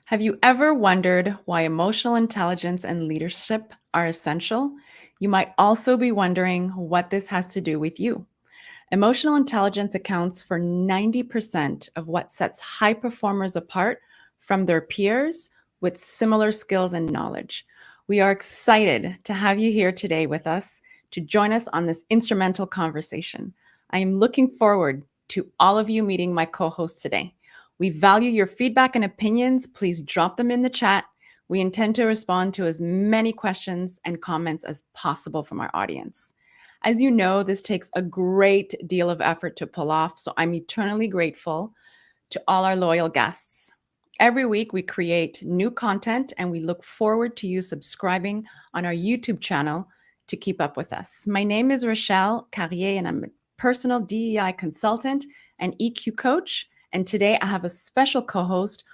Have you ever wondered why emotional intelligence and leadership are essential? You might also be wondering what this has to do with you. Emotional intelligence accounts for 90% of what sets high performers apart from their peers with similar skills and knowledge. We are excited to have you here today with us to join us on this instrumental conversation. I am looking forward to all of you meeting my co host today. We value your feedback and opinions. Please drop them in the chat. We intend to respond to as many questions and comments as possible from our audience. As you know, this takes a great deal of effort to pull off, so I'm eternally grateful to all our loyal guests. Every week, we create new content and we look forward to you subscribing on our YouTube channel to keep up with us. My name is Rochelle Carrier, and I'm a personal DEI consultant and EQ coach. And today, I have a special co host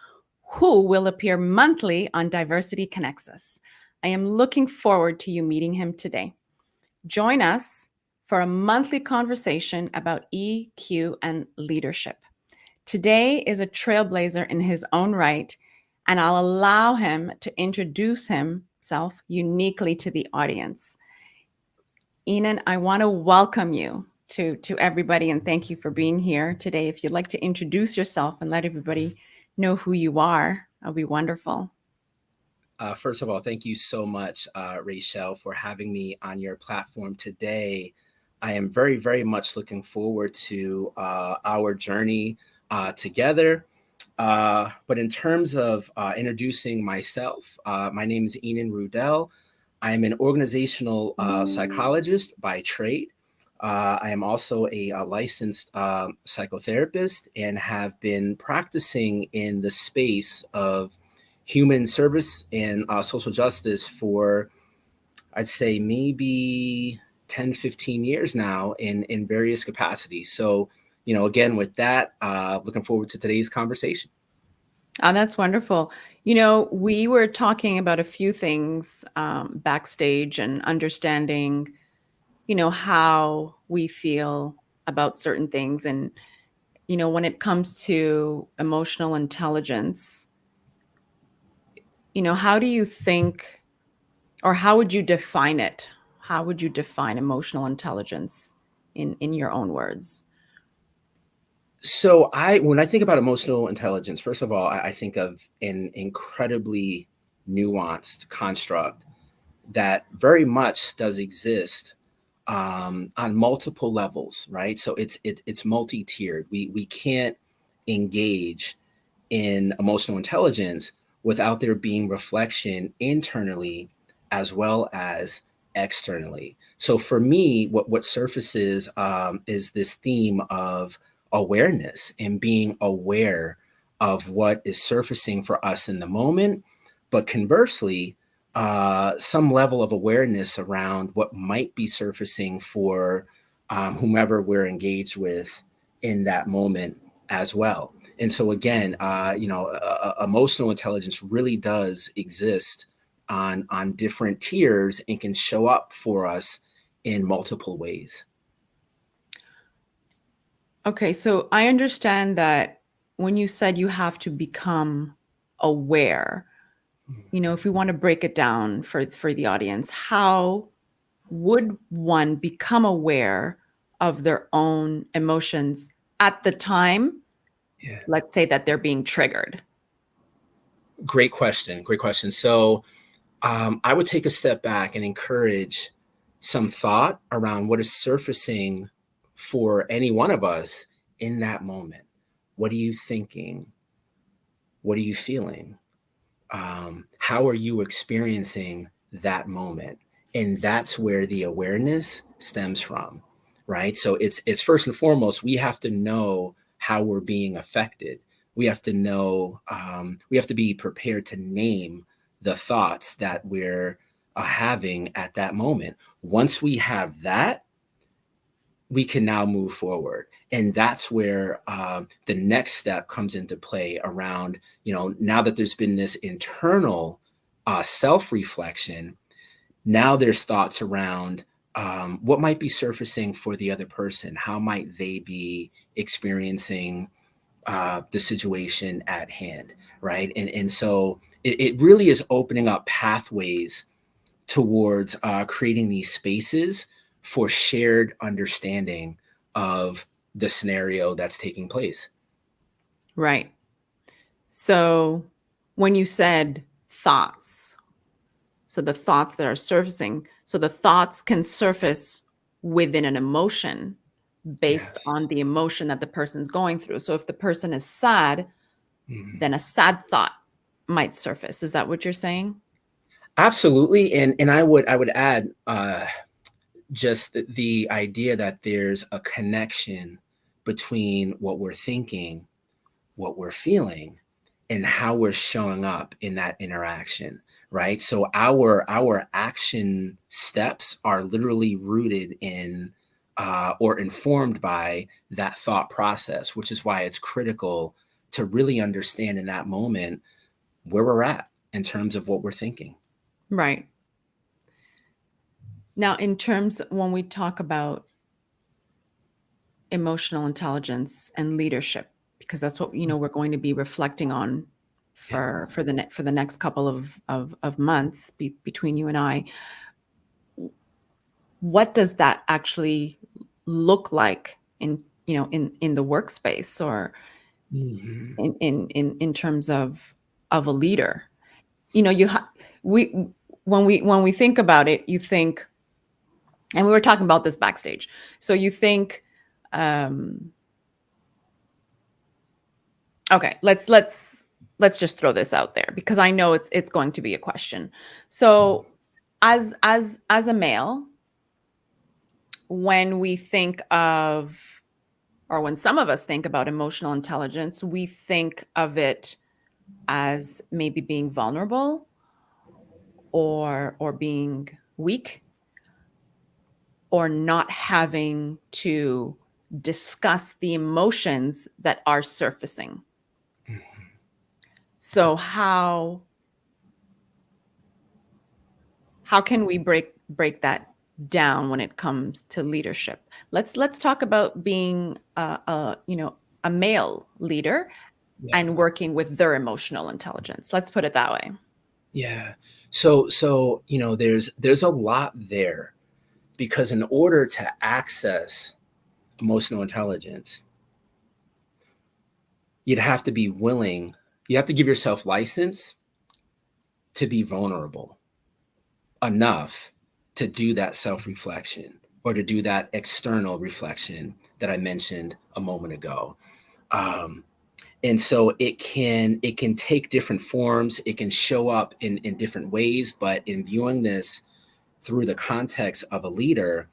who will appear monthly on Diversity Connects Us. I am looking forward to you meeting him today. Join us for a monthly conversation about EQ and leadership. Today is a trailblazer in his own right, and I'll allow him to introduce himself uniquely to the audience. Enan, I want to welcome you to everybody and thank you for being here today. If you'd like to introduce yourself and let everybody know who you are, that'll be wonderful. First of all, thank you so much, Rachel, for having me on your platform today. I am very, very much looking forward to our journey together. But in terms of introducing myself, my name is Enan Rudell. I am an organizational psychologist by trade. I am also a licensed psychotherapist and have been practicing in the space of human service and social justice for, I'd say, maybe 10, 15 years now in various capacities. So, again, with that, looking forward to today's conversation. Oh, that's wonderful. We were talking about a few things backstage and understanding, how we feel about certain things. And, when it comes to emotional intelligence, how do you think, or how would you define it? How would you define emotional intelligence in your own words? So when I think about emotional intelligence, first of all, I think of an incredibly nuanced construct that very much does exist on multiple levels, right? So it's multi-tiered. We can't engage in emotional intelligence without there being reflection internally as well as externally. So for me, what surfaces is this theme of awareness and being aware of what is surfacing for us in the moment, but conversely, some level of awareness around what might be surfacing for whomever we're engaged with in that moment as well. And so again, emotional intelligence really does exist on different tiers and can show up for us in multiple ways. Okay, so I understand that when you said you have to become aware, if we want to break it down for the audience, how would one become aware of their own emotions at the time, Yeah. let's say, that they're being triggered? Great question. Great question. So I would take a step back and encourage some thought around what is surfacing for any one of us in that moment. What are you thinking? What are you feeling? How are you experiencing that moment? And that's where the awareness stems from, right? So it's first and foremost, we have to know how we're being affected. We have to know, we have to be prepared to name the thoughts that we're having at that moment. Once we have that, we can now move forward. And that's where the next step comes into play around, now that there's been this internal self-reflection, now there's thoughts around what might be surfacing for the other person. How might they be experiencing the situation at hand, right? And so it really is opening up pathways towards creating these spaces for shared understanding of the scenario that's taking place. Right. So when you said thoughts, so the thoughts that are surfacing, so the thoughts can surface within an emotion based Yes. on the emotion that the person's going through. So if the person is sad, Mhm. then a sad thought might surface. Is that what you're saying? Absolutely, and I would add just the idea that there's a connection between what we're thinking, what we're feeling, and how we're showing up in that interaction, right? So our action steps are literally rooted in or informed by that thought process, which is why it's critical to really understand in that moment where we're at in terms of what we're thinking. Right. Now, in terms when we talk about emotional intelligence and leadership, because that's what we're going to be reflecting on Yeah. for the next couple of months between you and I. What does that actually look like in the workspace, or Mhm. in terms of a leader? You we when we think about it, you think, and we were talking about this backstage. So you think, um, okay, let's just throw this out there because I know it's going to be a question. So as a male, when we think of, or when some of us think about emotional intelligence, we think of it as maybe being vulnerable or being weak or not having to discuss the emotions that are surfacing. So how can we break that down when it comes to leadership? Let's talk about being a male leader Yeah. and working with their emotional intelligence. Let's put it that way. Yeah. So there's a lot there because in order to access emotional intelligence, you'd have to be willing, you have to give yourself license to be vulnerable enough to do that self-reflection or to do that external reflection that I mentioned a moment ago. Um, and so it can take different forms, it can show up in different ways, but in viewing this through the context of a leader,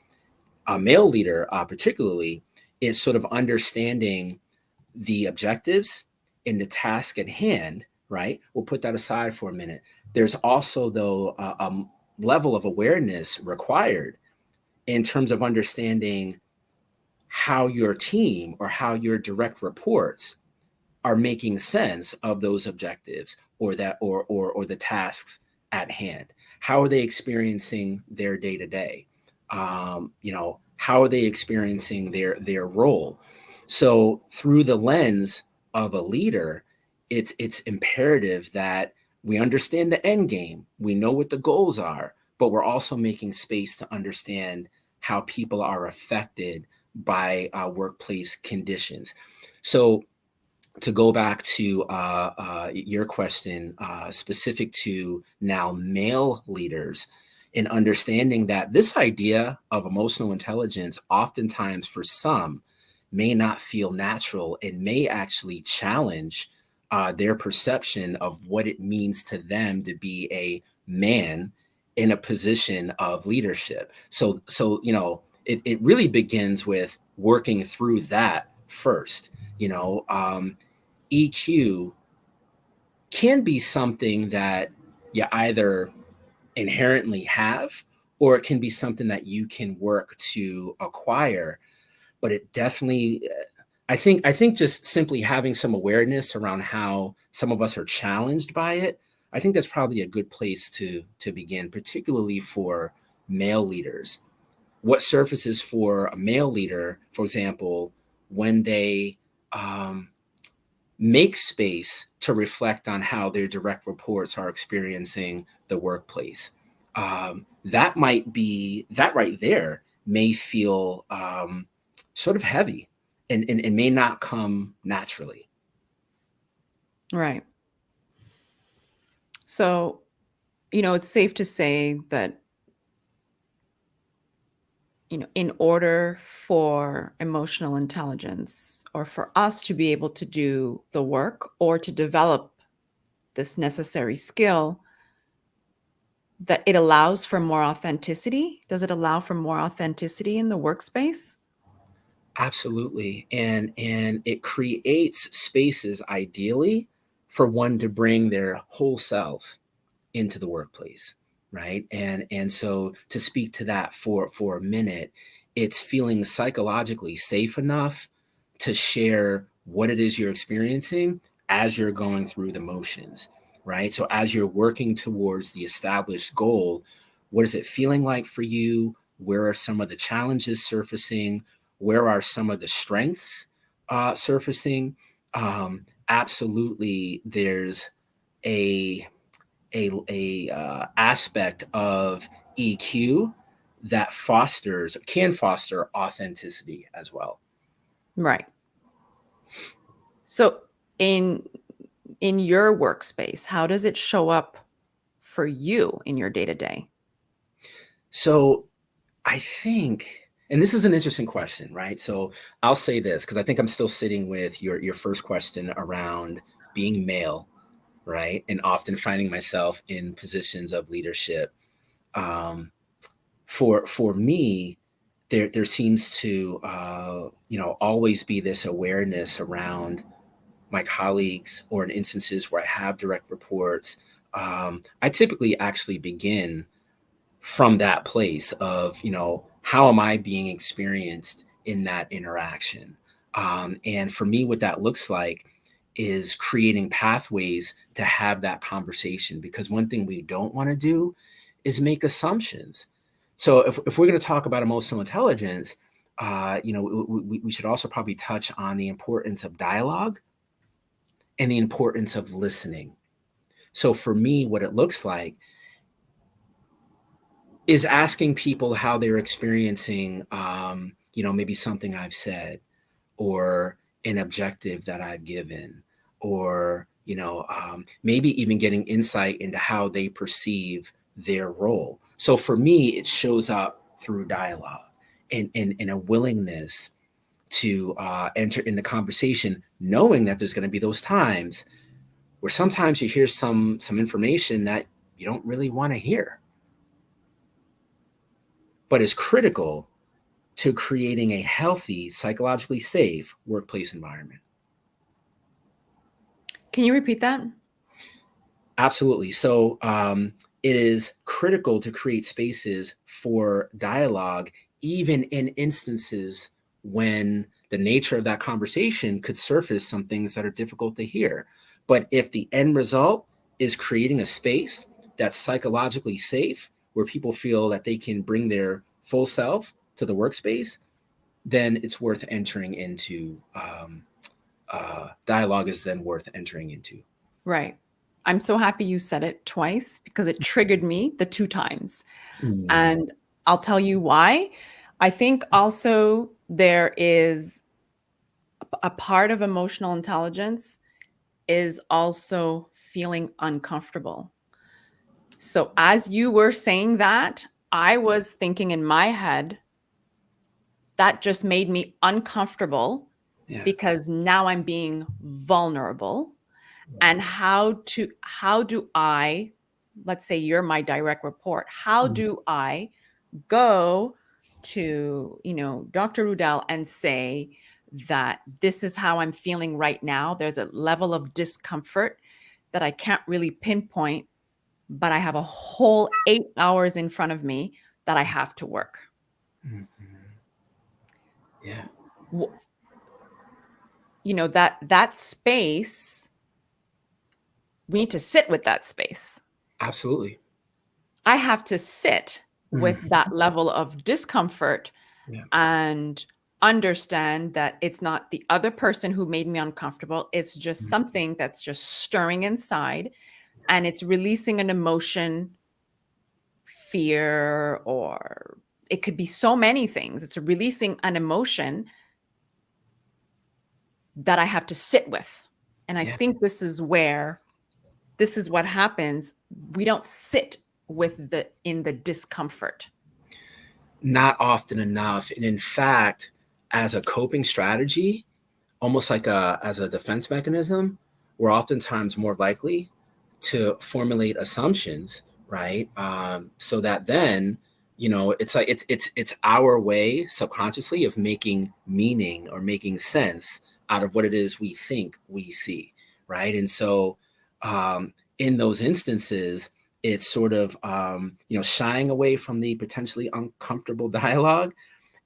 a male leader particularly, is sort of understanding the objectives and the task at hand, right? We'll put that aside for a minute. There's also, though, a level of awareness required in terms of understanding how your team or how your direct reports are making sense of those objectives or that or the tasks at hand. How are they experiencing their day to day? How are they experiencing their role? So through the lens of a leader, it's imperative that we understand the end game. We know what the goals are, but we're also making space to understand how people are affected by workplace conditions. So to go back to your question specific to now male leaders, in understanding that this idea of emotional intelligence oftentimes for some may not feel natural and may actually challenge their perception of what it means to them to be a man in a position of leadership. So it really begins with working through that first. EQ can be something that you either inherently have or it can be something that you can work to acquire. But it definitely, I think just simply having some awareness around how some of us are challenged by it, I think that's probably a good place to begin, particularly for male leaders. What surfaces for a male leader, for example, when they um, make space to reflect on how their direct reports are experiencing the workplace. That right there may feel sort of heavy and may not come naturally. Right. So, it's safe to say that, in order for emotional intelligence or for us to be able to do the work or to develop this necessary skill, that it allows for more authenticity. Does it allow for more authenticity in the workspace? Absolutely. And it creates spaces ideally for one to bring their whole self into the workplace, right? And so to speak to that for a minute, it's feeling psychologically safe enough to share what it is you're experiencing as you're going through the motions, right? So as you're working towards the established goal, what is it feeling like for you? Where are some of the challenges surfacing? Where are some of the strengths surfacing? Absolutely, there's a aspect of EQ that can foster authenticity as well. Right. So in your workspace, how does it show up for you in your day-to-day? So I think, and this is an interesting question, right? So I'll say this because I think I'm still sitting with your first question around being male, right? And often finding myself in positions of leadership. Um, for me, there seems to always be this awareness around my colleagues or in instances where I have direct reports. I typically actually begin from that place of, how am I being experienced in that interaction? And for me, what that looks like is creating pathways to have that conversation, because one thing we don't want to do is make assumptions. So if we're going to talk about emotional intelligence, we should also probably touch on the importance of dialogue and the importance of listening. So for me, what it looks like is asking people how they're experiencing, maybe something I've said or an objective that I've given, or, maybe even getting insight into how they perceive their role. So for me, it shows up through dialogue and a willingness to enter in the conversation, knowing that there's going to be those times where sometimes you hear some information that you don't really want to hear, but is critical to creating a healthy, psychologically safe workplace environment. Can you repeat that? Absolutely. So it is critical to create spaces for dialogue, even in instances when the nature of that conversation could surface some things that are difficult to hear. But if the end result is creating a space that's psychologically safe, where people feel that they can bring their full self to the workspace, then it's worth entering into. Dialogue is then worth entering into. Right. I'm so happy you said it twice because it triggered me the 2 times. Mm. And I'll tell you why. I think also there is a part of emotional intelligence is also feeling uncomfortable. So as you were saying that, I was thinking in my head, that just made me uncomfortable Yeah. because now I'm being vulnerable. And how do I, let's say you're my direct report, how do I go to, Dr. Rudell and say that this is how I'm feeling right now? There's a level of discomfort that I can't really pinpoint, but I have a whole 8 hours in front of me that I have to work. Mhm. Yeah. That space, we need to sit with that space. Absolutely. I have to sit with Mhm. that level of discomfort Yeah. and understand that it's not the other person who made me uncomfortable. It's just something that's just stirring inside and it's releasing an emotion, fear, or it could be so many things. It's releasing an emotion that I have to sit with. And I Yeah. think this is what happens. We don't sit with the discomfort. Not often enough. And in fact, as a coping strategy, almost like as a defense mechanism, we're oftentimes more likely to formulate assumptions, right? So that then, it's like it's our way subconsciously of making meaning or making sense out of what it is we think we see, right? And so, in those instances, it's sort of shying away from the potentially uncomfortable dialogue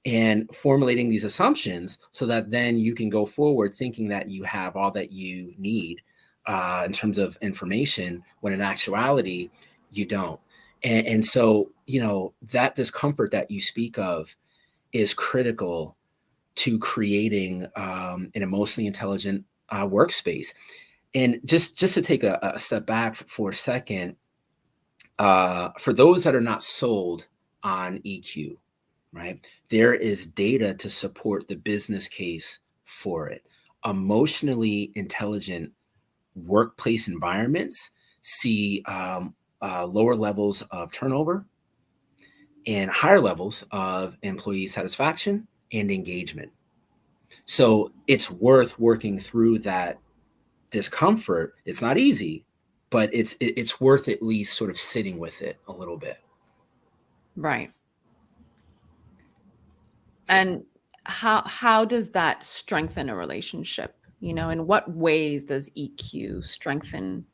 and formulating these assumptions so that then you can go forward thinking that you have all that you need in terms of information, when in actuality, you don't. And so, that discomfort that you speak of is critical to creating an emotionally intelligent workspace. And just to take a step back for a second, for those that are not sold on EQ, right? There is data to support the business case for it. Emotionally intelligent workplace environments see lower levels of turnover and higher levels of employee satisfaction and engagement. So it's worth working through that discomfort. It's not easy, but it's worth at least sort of sitting with it a little bit. Right. And how does that strengthen a relationship? In what ways does EQ strengthen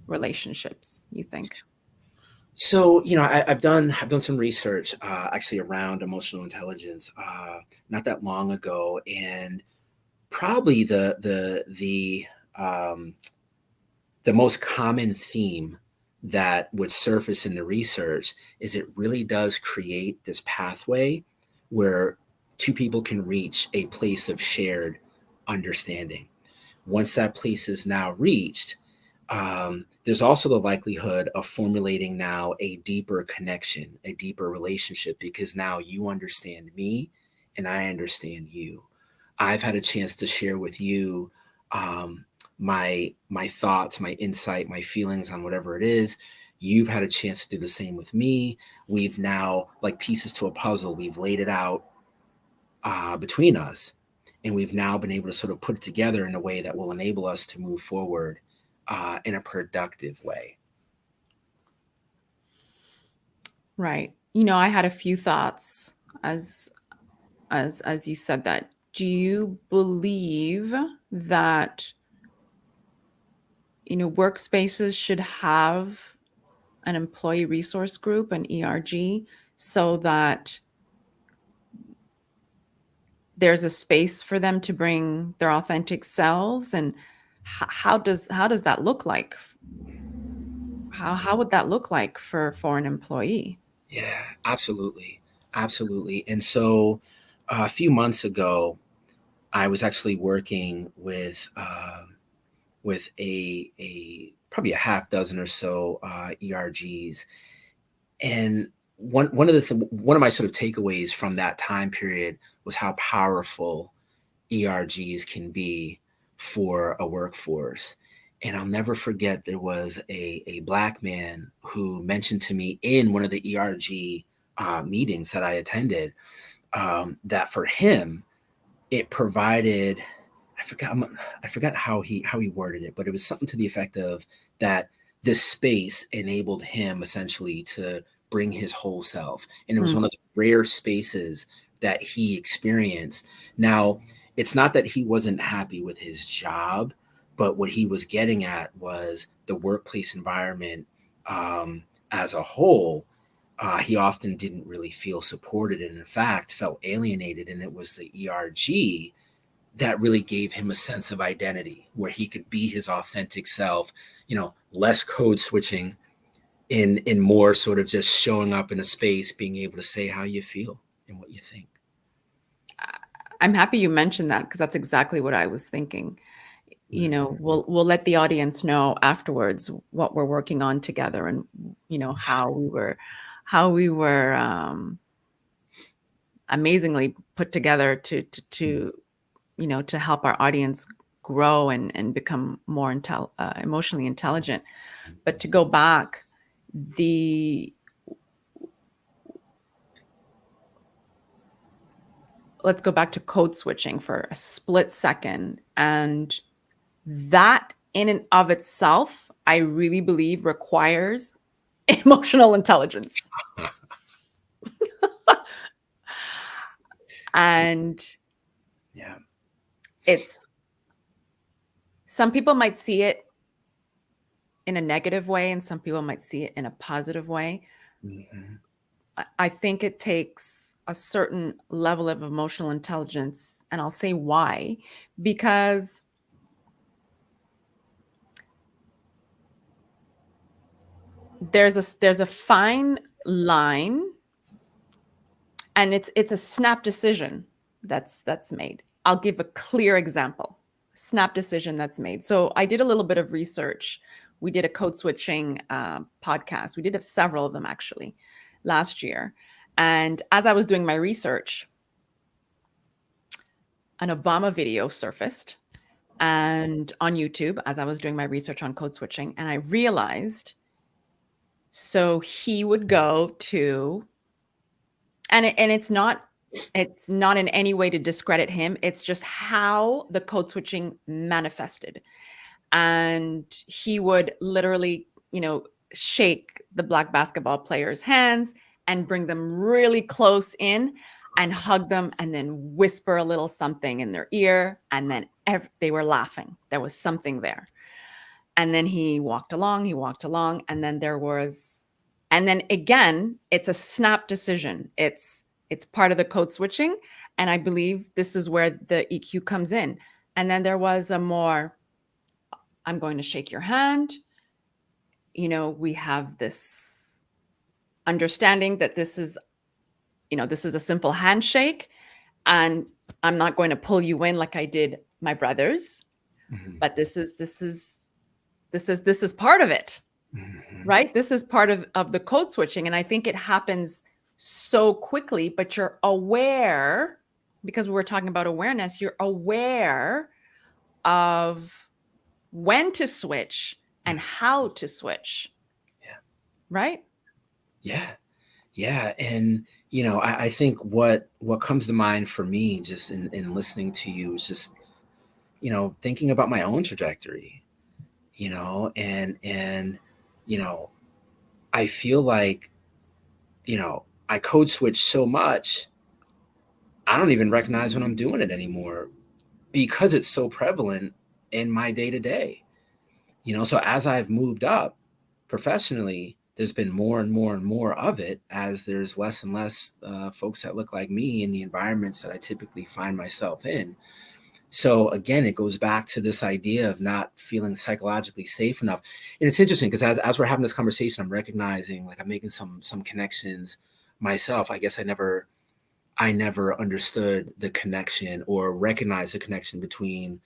relationships, you think? So, I've done some research actually around emotional intelligence not that long ago, and probably um, the most common theme that would surface in the research is it really does create this pathway where two people can reach a place of shared understanding. Once that place is now reached, there's also the likelihood of formulating now a deeper connection, a deeper relationship, because now you understand me and I understand you. I've had a chance to share with you my thoughts, my insight, my feelings on whatever it is. You've had a chance to do the same with me. We've now, like pieces to a puzzle, we've laid it out between us, and we've now been able to sort of put it together in a way that will enable us to move forward in a productive way. Right. I had a few thoughts as you said that. Do you believe that workspaces should have an employee resource group, an ERG, so that there's a space for them to bring their authentic selves? And how does that look like? How would that look like for an employee? Yeah, absolutely. Absolutely. And so a few months ago, I was actually working with a probably a half dozen or so ERGs, and one of my sort of takeaways from that time period was how powerful ERGs can be for a workforce. And I'll never forget, there was a Black man who mentioned to me in one of the ERG meetings that I attended, that for him, it provided, I forgot how he worded it, but it was something to the effect of that this space enabled him essentially to bring his whole self. And it was Mm, one of the rare spaces that he experienced. Now, it's not that he wasn't happy with his job, but what he was getting at was the workplace environment as a whole. He often didn't really feel supported, and in fact felt alienated. And it was the ERG that really gave him a sense of identity where he could be his authentic self, less code switching, in more sort of just showing up in a space, being able to say how you feel and what you think. I'm happy you mentioned that because that's exactly what I was thinking. You know, we'll let the audience know afterwards what we're working on together, and how we were amazingly put together to help our audience grow and become more emotionally intelligent. But to go back, the let's go back to code switching for a split second. And that in and of itself, I really believe requires emotional intelligence. And Yeah. it's some people might see it in a negative way and some people might see it in a positive way. Mhm. I think it takes a certain level of emotional intelligence, and I'll say why. Because there's a fine line, and it's a snap decision that's made. I'll give a clear example. Snap decision that's made. So I did a little bit of research. We did a code switching podcast. We did have several of them actually last year. And as I was doing my research, an Obama video surfaced and on YouTube as I was doing my research on code switching, and I realized so he would go to, and it's not in any way to discredit him. It's just how the code switching manifested. And he would literally, shake the black basketball players' hands and bring them really close in and hug them and then whisper a little something in their ear. And then they were laughing. There was something there. And then he walked along, and then and then again, it's a snap decision. It's part of the code switching. And I believe this is where the EQ comes in. And then there was a more, I'm going to shake your hand. We have this understanding that this is a simple handshake, and I'm not going to pull you in like I did my brothers, Mhm. but this is part of it, Mhm. right? This is part of the code switching. And I think it happens so quickly, but you're aware, because we were talking about awareness, you're aware of when to switch and how to switch, Yeah. right? Yeah. Yeah. And I think what comes to mind for me just in listening to you is just, thinking about my own trajectory, and you know, I feel like, I code switch so much, I don't even recognize when I'm doing it anymore because it's so prevalent in my day to day. So as I've moved up professionally, there's been more and more and more of it as there's less and less folks that look like me in the environments that I typically find myself in. So again, it goes back to this idea of not feeling psychologically safe enough. And it's interesting because as we're having this conversation, I'm recognizing, like, I'm making some connections myself. I guess I never understood the connection or recognized the connection between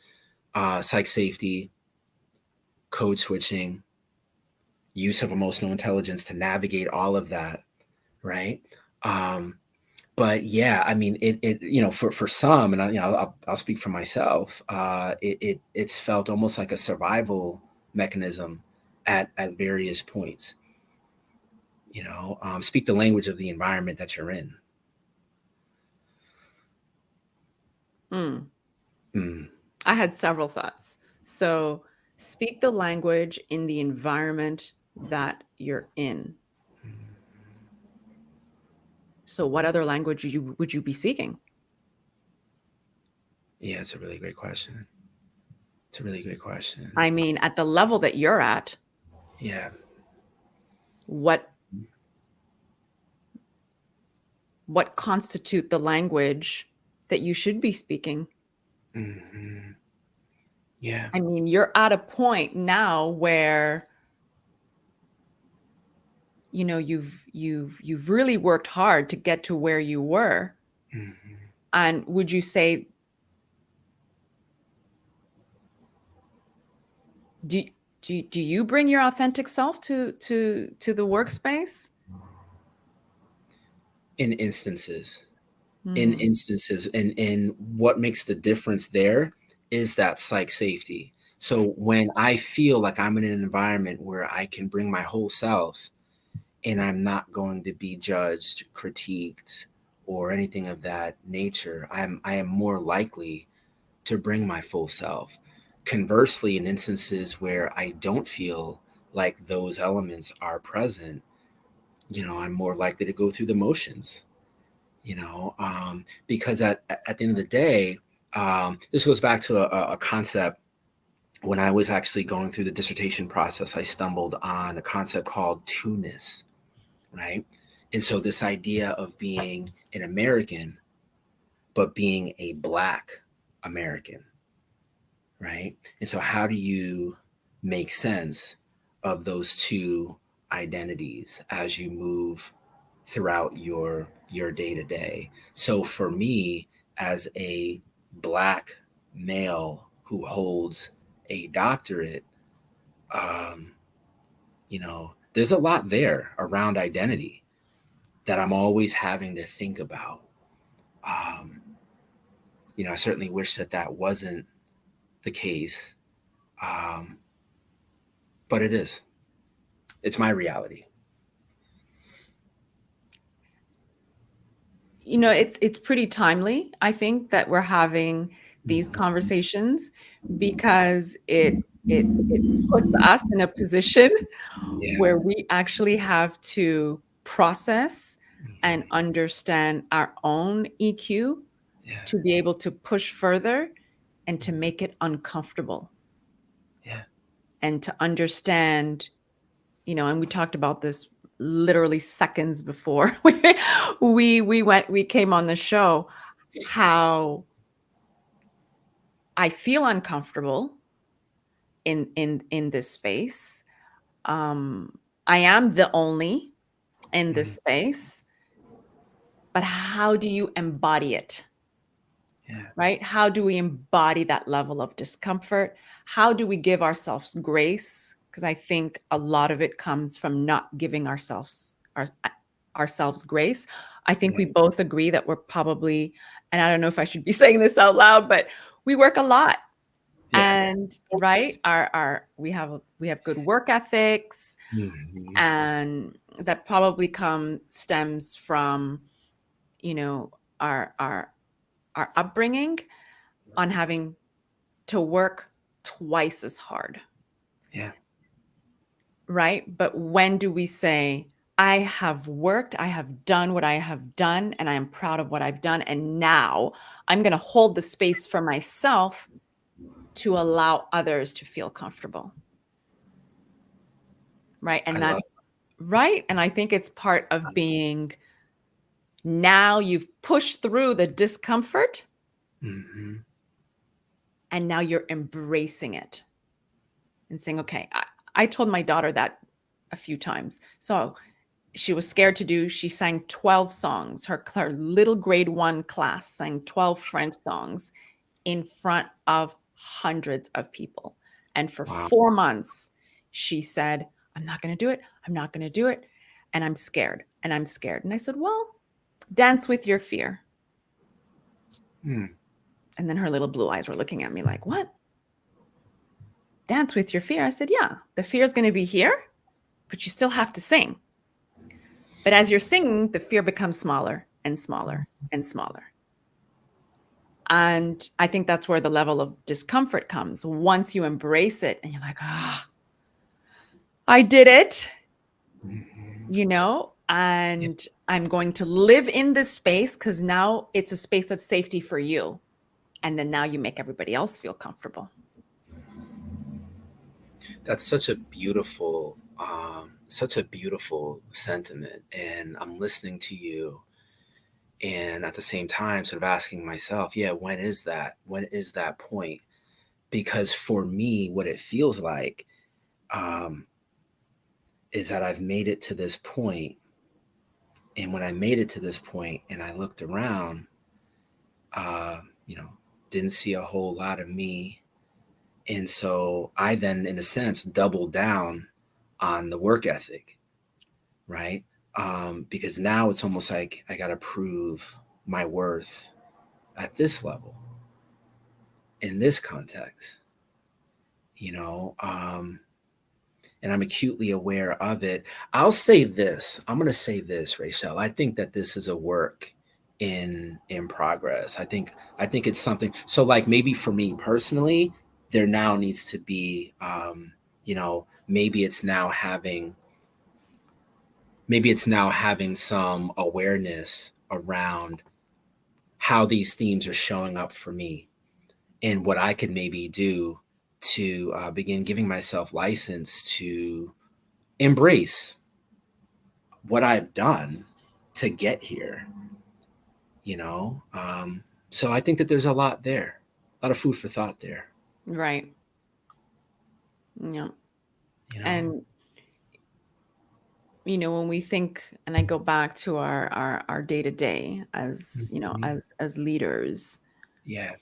psych safety, code switching, use of emotional intelligence to navigate all of that, right? Um, but yeah, I mean, for some, and I'll speak for myself. It's felt almost like a survival mechanism at various points. Speak the language of the environment that you're in. Mm. Mm. I had several thoughts. So, speak the language in the environment that you're in. So, what other language would you be speaking? Yeah, it's a really great question. It's a really great question. I mean, at the level that you're at, Yeah. what what constitute the language that you should be speaking? Hmm. Yeah. I mean, you're at a point now where you've really worked hard to get to where you were. Hmm. And would you say, do, do you bring your authentic self to the workspace? In instances, Hmm. and what makes the difference there is that psych safety. So when I feel like I'm in an environment where I can bring my whole self and I'm not going to be judged, critiqued, or anything of that nature, I am more likely to bring my full self. Conversely, in instances where I don't feel like those elements are present, I'm more likely to go through the motions, because at the end of the day, this goes back to a concept. When I was actually going through the dissertation process, I stumbled on a concept called two-ness, right? And so this idea of being an American, but being a Black American, right? And so how do you make sense of those two identities as you move throughout your day to day? So for me, as a Black male who holds a doctorate, um, there's a lot there around identity that I'm always having to think about. Um, I certainly wish that that wasn't the case, um, but it is. It's my reality. It's pretty timely, I think, that we're having these Mhm. conversations, because it puts us in a position Yeah. where we actually have to process and Mhm. understand our own EQ Yeah. to be able to push further and to make it uncomfortable, Yeah. and to understand, and we talked about this literally seconds before we came on the show, how I feel uncomfortable in this space. I am the only in this Mhm. space, but how do you embody it? Yeah. Right? How do we embody that level of discomfort? How do we give ourselves grace? Because I think a lot of it comes from not giving ourselves grace. I think Yeah. we both agree that we're probably, and I don't know if I should be saying this out loud, but we work a lot. Yeah. And right, our we have good work ethics, Mhm. and that probably stems from, you know, our upbringing on having to work twice as hard, Yeah. right? But when do we say, I have worked, I have done what I have done, and I am proud of what I've done, and now I'm going to hold the space for myself to allow others to feel comfortable, right? I And love. that's right. And I think it's part of being, now you've pushed through the discomfort Mhm. and now you're embracing it and saying, okay, I told my daughter that a few times. So she was scared to do, she sang 12 songs. Her little grade 1 class sang 12 French songs in front of hundreds of people. And for Wow. 4 months, she said, I'm not going to do it. I'm not going to do it. And I'm scared. And I'm scared. And I said, well, dance with your fear. Mm. And then her little blue eyes were looking at me like, what? Dance with your fear? I said, yeah, the fear is going to be here, but you still have to sing. But as you're singing, the fear becomes smaller and smaller and smaller. And I think that's where the level of discomfort comes once you embrace it and you're like, ah, I did it, Mhm. Yeah. and I'm going to live in this space because now it's a space of safety for you. And then now you make everybody else feel comfortable. That's such a beautiful sentiment. And I'm listening to you, and at the same time, sort of asking myself, yeah, when is that? When is that point? Because for me, what it feels like, um, is that I've made it to this point, and when I made it to this point, and I looked around, you know, didn't see a whole lot of me. And so I then, in a sense, doubled down on the work ethic, right? Because now it's almost like I got to prove my worth at this level, in this context, you know, and I'm acutely aware of it. I'll say this. I'm going to say this, Rachel. I think that this is a work in progress. I think it's something. So, like, maybe for me personally, there now needs to be, maybe it's now having some awareness around how these themes are showing up for me and what I could maybe do to begin giving myself license to embrace what I've done to get here, you know? So I think that there's a lot there, a lot of food for thought there, Right. Yeah. you know? And when we think, and I go back to our day to day as Mhm. as leaders, Yeah.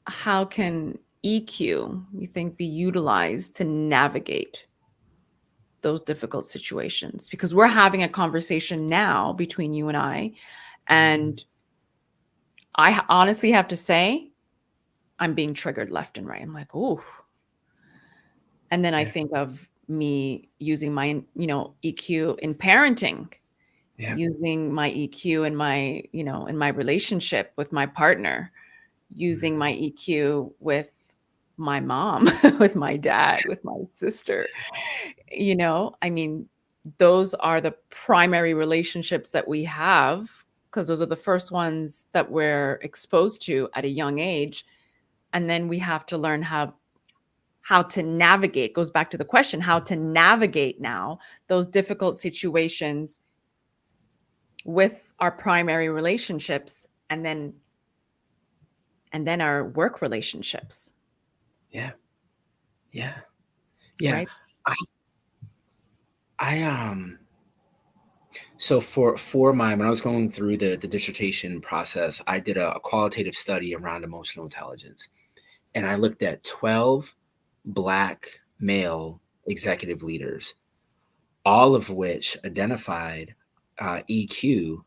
how can EQ, you think, be utilized to navigate those difficult situations? Because we're having a conversation now between you and I, Mhm. and I honestly have to say, I'm being triggered left and right. I'm like, "Ooh." And then I Yeah. think of me using my, EQ in parenting, Yeah. using my EQ in my, in my relationship with my partner, using Mhm. my EQ with my mom, with my dad, with my sister. I mean, those are the primary relationships that we have because those are the first ones that we're exposed to at a young age. And then we have to learn how to navigate. Goes back to the question, how to navigate now those difficult situations with our primary relationships, and then our work relationships, Yeah. Yeah. Yeah. right? I, I so when I was going through the dissertation process, I did a qualitative study around emotional intelligence, and I looked at 12 Black male executive leaders, all of which identified EQ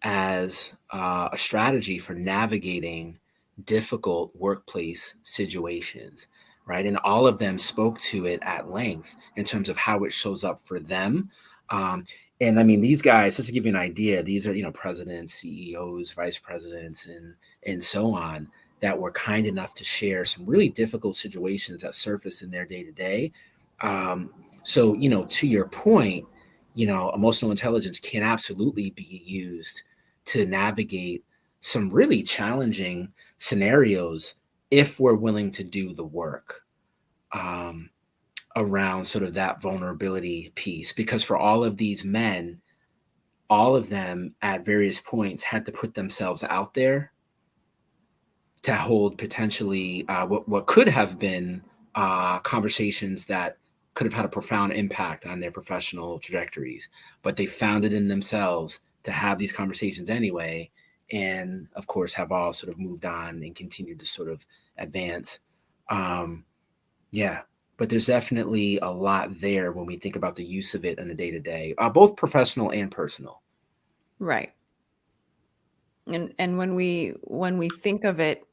as a strategy for navigating difficult workplace situations, right? And all of them spoke to it at length in terms of how it shows up for them. Um, and I mean, these guys, just to give you an idea, these are presidents, CEOs, vice presidents, and so on, that were kind enough to share some really difficult situations that surface in their day to day. So, to your point, emotional intelligence can absolutely be used to navigate some really challenging scenarios if we're willing to do the work um, around sort of that vulnerability piece. Because for all of these men, all of them at various points had to put themselves out there to hold potentially what could have been conversations that could have had a profound impact on their professional trajectories, but they found it in themselves to have these conversations anyway, and of course have all sort of moved on and continued to sort of advance. Um, yeah, but there's definitely a lot there when we think about the use of it in the day to day, both professional and personal. Right. And when we think of it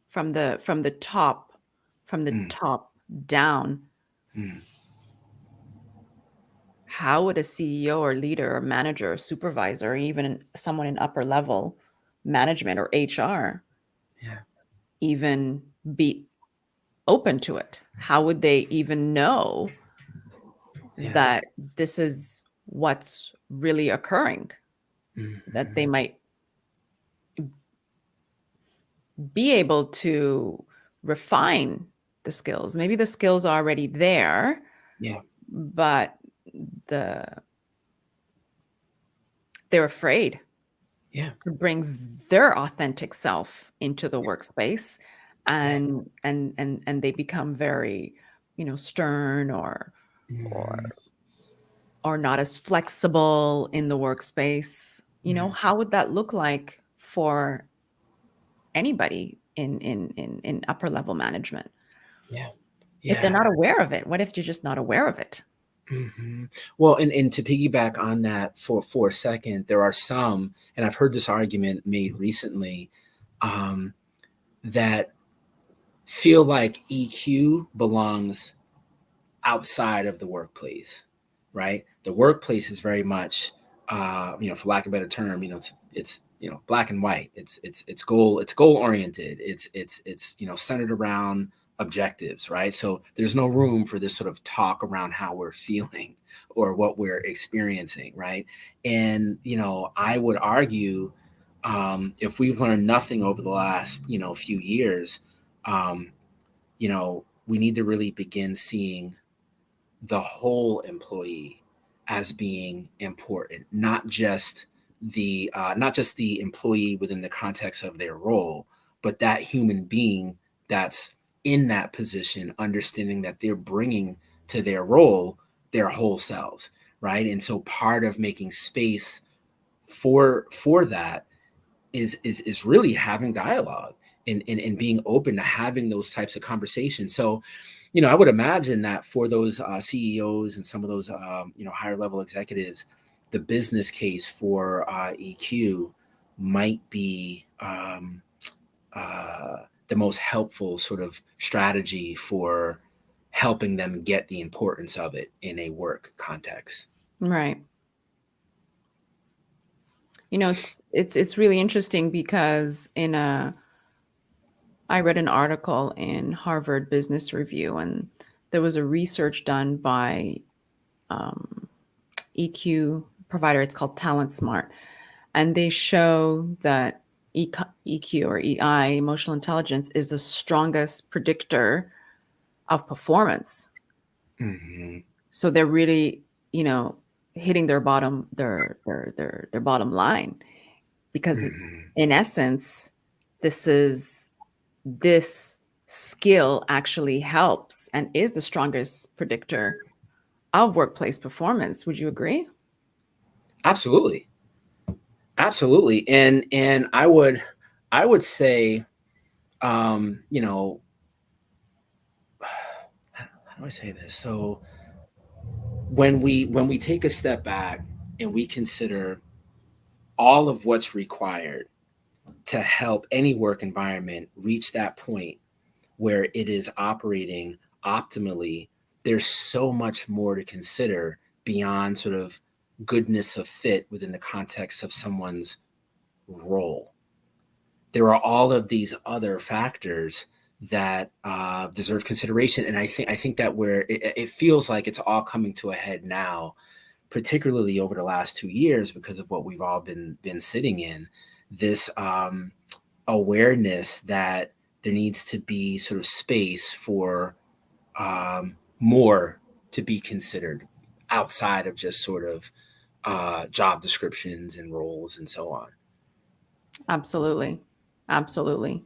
from the top down, Mm, how would a CEO or leader or manager or supervisor, or even someone in upper level management or HR, yeah, even be open to it? How would they even know yeah, that this is what's really occurring? That they mhm, might be able to refine the skills. Maybe the skills are already there, yeah, but the they're afraid yeah, to bring their authentic self into the workspace, yeah. and they become very, stern or Mhm. or not as flexible in the workspace, how would that look like for anybody in upper level management? Yeah. If they're Yeah. not aware of it, what if you're just not aware of it? Well, and to piggyback on that for a second, there are some, and I've heard this argument made recently, um, that feel like EQ belongs outside of the workplace, right? The workplace is very much, for lack of a better term, it's black and white. It's goal oriented. It's centered around objectives, right? So there's no room for this sort of talk around how we're feeling or what we're experiencing, right? And I would argue, if we've learned nothing over the last few years, um, we need to really begin seeing the whole employee as being important, not just the employee within the context of their role, but that human being that's in that position, understanding that they're bringing to their role their whole selves, right? And so part of making space for that is really having dialogue and being open to having those types of conversations. So, I would imagine that for those CEOs and some of those higher level executives, the business case for EQ might be the most helpful sort of strategy for helping them get the importance of it in a work context. Right. It's really interesting because I read an article in Harvard Business Review, and there was a research done by EQ provider. It's called Talent Smart, and they show that EQ or EI, emotional intelligence, is the strongest predictor of performance. Mm-hmm. So they're really, hitting their bottom line, because it's, Mm-hmm. in essence, this skill actually helps and is the strongest predictor of workplace performance. Would you agree? Absolutely. Absolutely. And I would say, um, you know, how do I say this? So when we take a step back and we consider all of what's required to help any work environment reach that point where it is operating optimally, there's so much more to consider beyond sort of goodness of fit within the context of someone's role. There are all of these other factors that deserve consideration, and I think that where it feels like it's all coming to a head now, particularly over the last 2 years, because of what we've all been sitting in this awareness that there needs to be sort of space for more to be considered outside of just sort of job descriptions and roles and so on. Absolutely. Absolutely.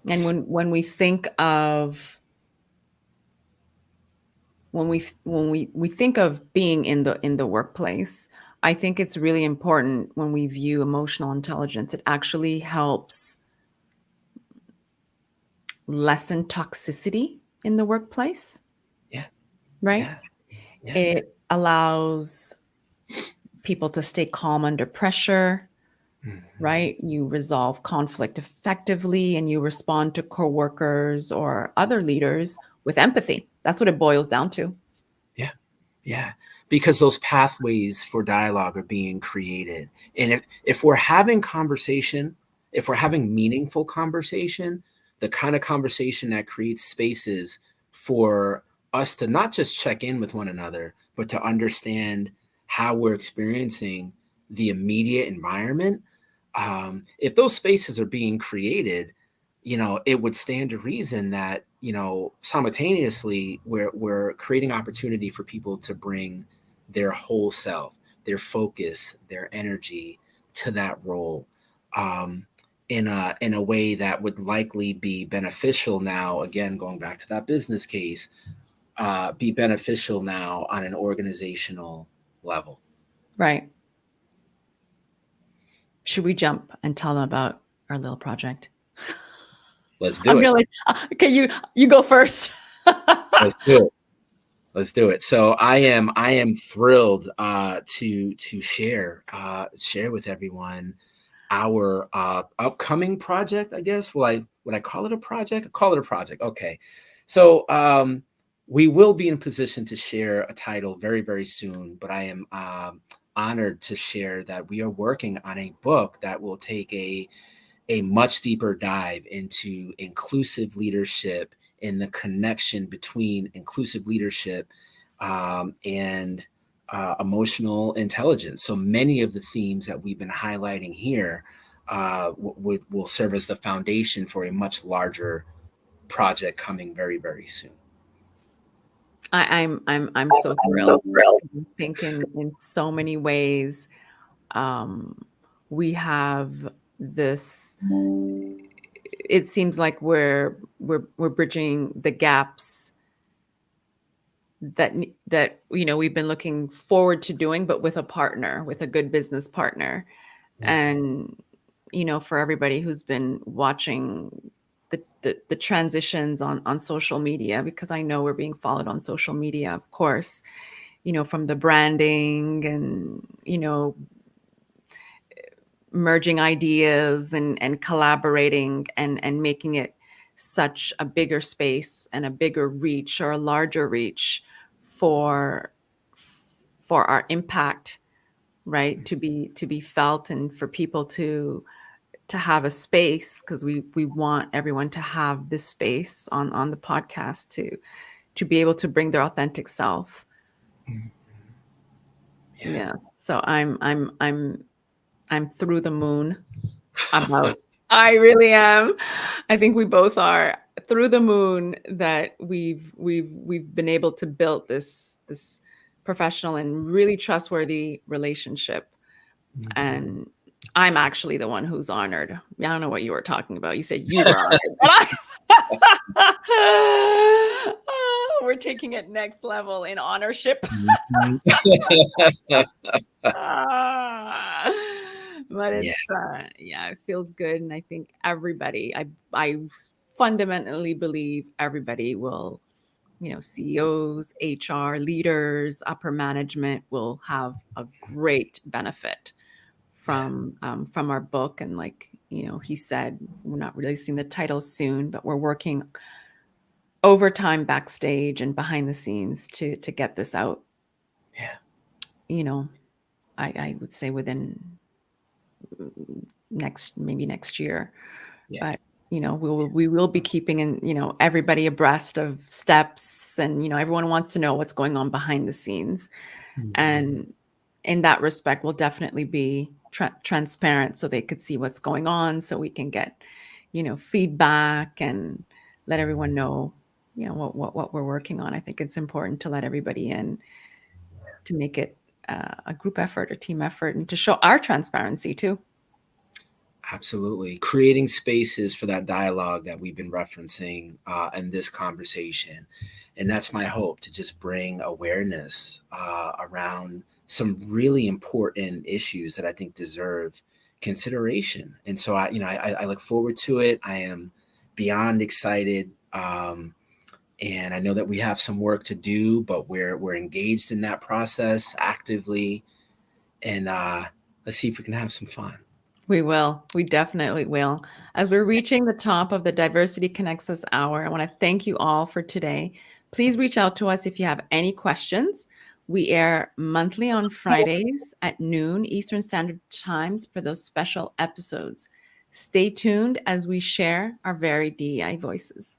And when we think of when we think of being in the workplace, I think it's really important when we view emotional intelligence. It actually helps lessen toxicity in the workplace, Yeah, right? yeah, yeah. It allows people to stay calm under pressure, Mhm. right? You resolve conflict effectively and you respond to coworkers or other leaders with empathy. That's what it boils down to. Yeah, yeah. Because those pathways for dialogue are being created. And if we're having conversation, if we're having meaningful conversation, the kind of conversation that creates spaces for us to not just check in with one another, but to understand how we're experiencing the immediate environment. If those spaces are being created, it would stand to reason that, simultaneously we're creating opportunity for people to bring their whole self, their focus, their energy to that role, um, in a way that would likely be beneficial. Now, again, going back to that business case, be beneficial now on an organizational level. Right. Should we jump and tell them about our little project? Let's I'm do it. gonna okay, you go first. Let's do it. Let's do it. So I am thrilled to share with everyone our upcoming project. I guess would I call it a project? Call it a project. Okay. So we will be in a position to share a title very, very soon. But I am honored to share that we are working on a book that will take a much deeper dive into inclusive leadership and the connection between inclusive leadership and emotional intelligence. So many of the themes that we've been highlighting here will serve as the foundation for a much larger project coming very, very soon. I'm so thrilled. I think in so many ways, we have this. It seems like we're bridging the gaps that we've been looking forward to doing, but with a partner, with a good business partner. And for everybody who's been watching the transitions on social media, because I know we're being followed on social media, of course, from the branding and merging ideas and collaborating and making it such a bigger space and a bigger reach or a larger reach for our impact, right, to be felt, and for people to have a space, because we want everyone to have this space on the podcast to be able to bring their authentic self. Yeah. So I'm through the moon about I really am. I think we both are through the moon that we've been able to build this professional and really trustworthy relationship. And I'm actually the one who's honored. I don't know what you were talking about. You said you were honored, but we're taking it next level in honorship. But it's it feels good, and I think everybody, I fundamentally believe everybody will, CEOs, HR leaders, upper management will have a great benefit from our book. And like he said, we're not releasing the title soon, but we're working overtime backstage and behind the scenes to get this out. I would say within maybe next year. But we will be keeping everybody abreast of steps, and everyone wants to know what's going on behind the scenes. And in that respect, we'll definitely be transparent, so they could see what's going on, so we can get feedback and let everyone know what we're working on. I think it's important to let everybody in, to make it a group effort, a team effort, and to show our transparency too. Absolutely. Creating spaces for that dialogue that we've been referencing in this conversation. And that's my hope, to just bring awareness around some really important issues that I think deserve consideration. And so I look forward to it. I am beyond excited. And I know that we have some work to do, but we're engaged in that process actively. And let's see if we can have some fun. We will. We definitely will. As we're reaching the top of the Diversity Connects Us hour, I want to thank you all for today. Please reach out to us if you have any questions. We air monthly on Fridays at noon Eastern Standard Times for those special episodes. Stay tuned as we share our varied DEI voices.